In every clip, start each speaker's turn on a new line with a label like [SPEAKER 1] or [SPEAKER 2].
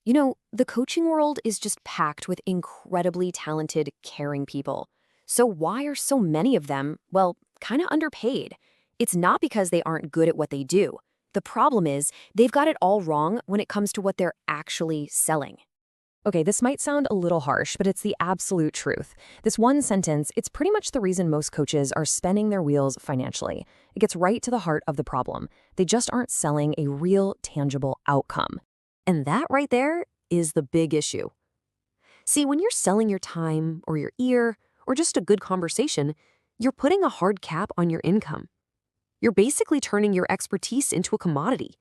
[SPEAKER 1] The coaching world is just packed with incredibly talented, caring people. So why are so many of them, well, kind of underpaid? It's not because they aren't good at what they do. The problem is they've got it all wrong when it comes to what they're actually selling.
[SPEAKER 2] Okay, this might sound a little harsh, but it's the absolute truth. This one sentence, it's pretty much the reason most coaches are spinning their wheels financially. It gets right to the heart of the problem. They just aren't selling a real, tangible outcome.
[SPEAKER 1] And that right there is the big issue. See, when you're selling your time or your ear or just a good conversation, you're putting a hard cap on your income. You're basically turning your expertise into a commodity.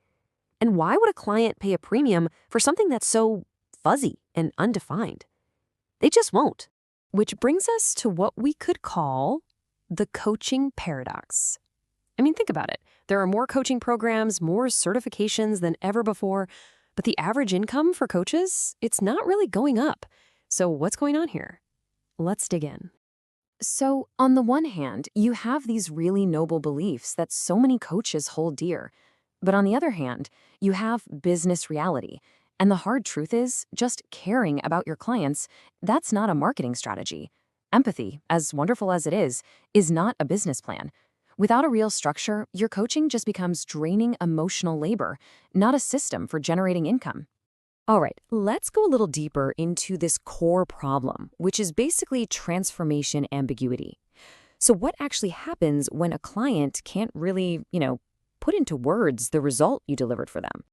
[SPEAKER 1] And why would a client pay a premium for something that's so fuzzy and undefined? They just won't.
[SPEAKER 2] Which brings us to what we could call the coaching paradox. I mean, think about it. There are more coaching programs, more certifications than ever before, but the average income for coaches, it's not really going up. So what's going on here? Let's dig in.
[SPEAKER 1] So, on the one hand, you have these really noble beliefs that so many coaches hold dear. But on the other hand, you have business reality. And the hard truth is, just caring about your clients, that's not a marketing strategy. Empathy, as wonderful as it is not a business plan. Without a real structure, your coaching just becomes draining emotional labor, not a system for generating income.
[SPEAKER 2] All right, let's go a little deeper into this core problem, which is basically transformation ambiguity. So what actually happens when a client can't really, put into words the result you delivered for them?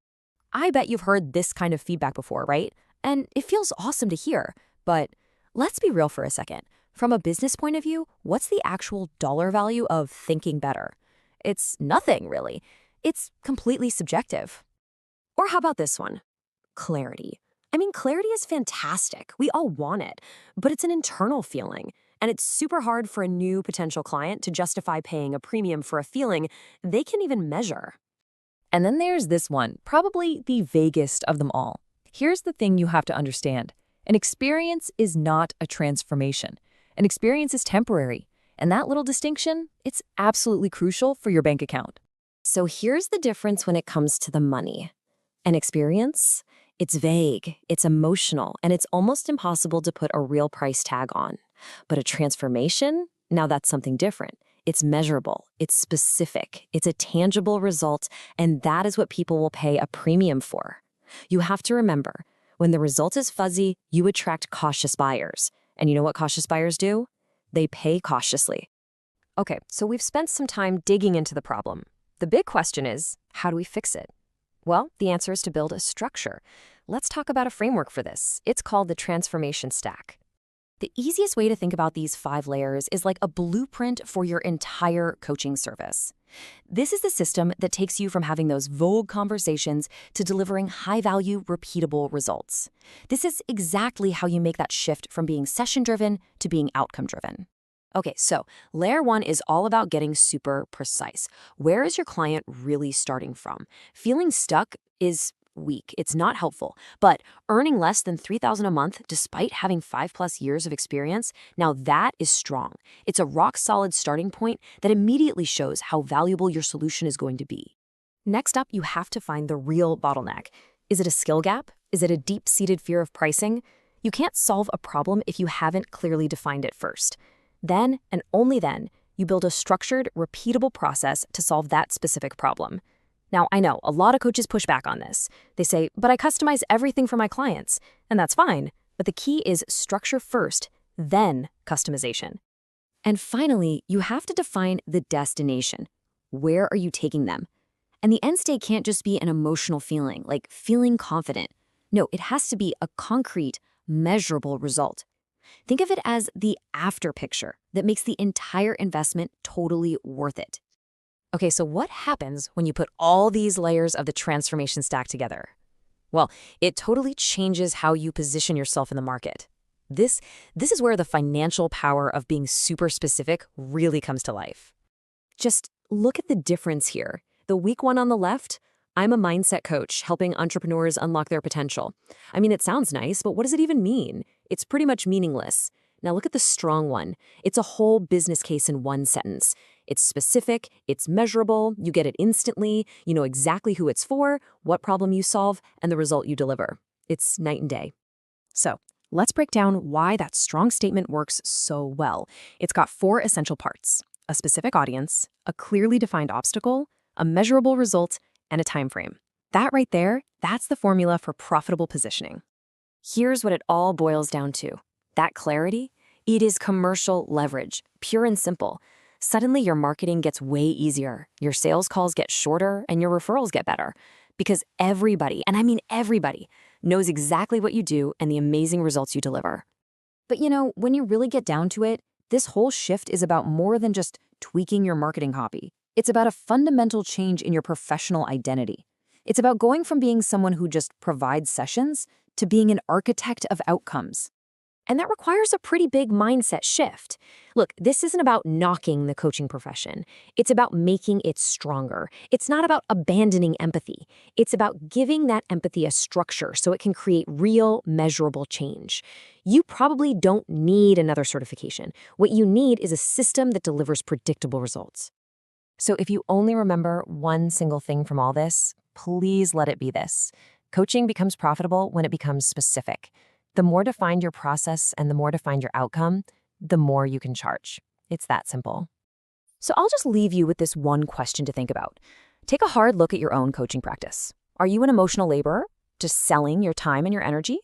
[SPEAKER 2] I bet you've heard this kind of feedback before, right? And it feels awesome to hear. But let's be real for a second. From a business point of view, what's the actual dollar value of thinking better? It's nothing, really. It's completely subjective.
[SPEAKER 1] Or how about this one? Clarity. I mean, clarity is fantastic. We all want it, but it's an internal feeling. And it's super hard for a new potential client to justify paying a premium for a feeling they can't even measure.
[SPEAKER 2] And then there's this one, probably the vaguest of them all. Here's the thing you have to understand. An experience is not a transformation. An experience is temporary. And that little distinction, it's absolutely crucial for your bank account.
[SPEAKER 1] So here's the difference when it comes to the money. An experience, it's vague, it's emotional, and it's almost impossible to put a real price tag on. But a transformation, now that's something different. It's measurable, it's specific, it's a tangible result, and that is what people will pay a premium for. You have to remember, when the result is fuzzy, you attract cautious buyers. And you know what cautious buyers do? They pay cautiously.
[SPEAKER 2] Okay, so we've spent some time digging into the problem. The big question is, how do we fix it? Well, the answer is to build a structure. Let's talk about a framework for this. It's called the transformation stack. The easiest way to think about these 5 layers is like a blueprint for your entire coaching service. This is the system that takes you from having those vogue conversations to delivering high-value, repeatable results. This is exactly how you make that shift from being session-driven to being outcome-driven.
[SPEAKER 1] Okay, so layer 1 is all about getting super precise. Where is your client really starting from? Feeling stuck is weak. It's not helpful. But earning less than $3,000 a month despite having 5+ years of experience, now that is strong. It's a rock-solid starting point that immediately shows how valuable your solution is going to be.
[SPEAKER 2] Next up, you have to find the real bottleneck. Is it a skill gap? Is it a deep-seated fear of pricing? You can't solve a problem if you haven't clearly defined it first. Then, and only then, you build a structured, repeatable process to solve that specific problem. Now, I know a lot of coaches push back on this. They say, but I customize everything for my clients, and that's fine. But the key is structure first, then customization. And finally, you have to define the destination. Where are you taking them? And the end state can't just be an emotional feeling, like feeling confident. No, it has to be a concrete, measurable result. Think of it as the after picture that makes the entire investment totally worth it. Okay, so what happens when you put all these layers of the transformation stack together? Well, it totally changes how you position yourself in the market. This is where the financial power of being super specific really comes to life. Just look at the difference here. The weak one on the left, I'm a mindset coach helping entrepreneurs unlock their potential. I mean, it sounds nice, but what does it even mean? It's pretty much meaningless. Now look at the strong one. It's a whole business case in one sentence. It's specific, it's measurable, you get it instantly, you know exactly who it's for, what problem you solve, and the result you deliver. It's night and day. So, let's break down why that strong statement works so well. It's got 4 essential parts: a specific audience, a clearly defined obstacle, a measurable result, and a time frame. That right there, that's the formula for profitable positioning. Here's what it all boils down to. That clarity, it is commercial leverage, pure and simple. Suddenly your marketing gets way easier, your sales calls get shorter, and your referrals get better. Because everybody, and I mean everybody, knows exactly what you do and the amazing results you deliver. But when you really get down to it, this whole shift is about more than just tweaking your marketing copy. It's about a fundamental change in your professional identity. It's about going from being someone who just provides sessions to being an architect of outcomes. And that requires a pretty big mindset shift. Look, this isn't about knocking the coaching profession. It's about making it stronger. It's not about abandoning empathy. It's about giving that empathy a structure so it can create real, measurable change. You probably don't need another certification. What you need is a system that delivers predictable results. So if you only remember one single thing from all this, please let it be this. Coaching becomes profitable when it becomes specific. The more defined your process and the more defined your outcome, the more you can charge. It's that simple. So I'll just leave you with this one question to think about. Take a hard look at your own coaching practice. Are you an emotional laborer, just selling your time and your energy?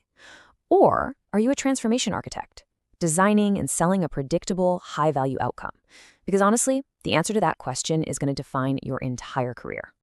[SPEAKER 2] Or are you a transformation architect, designing and selling a predictable, high-value outcome? Because honestly, the answer to that question is going to define your entire career.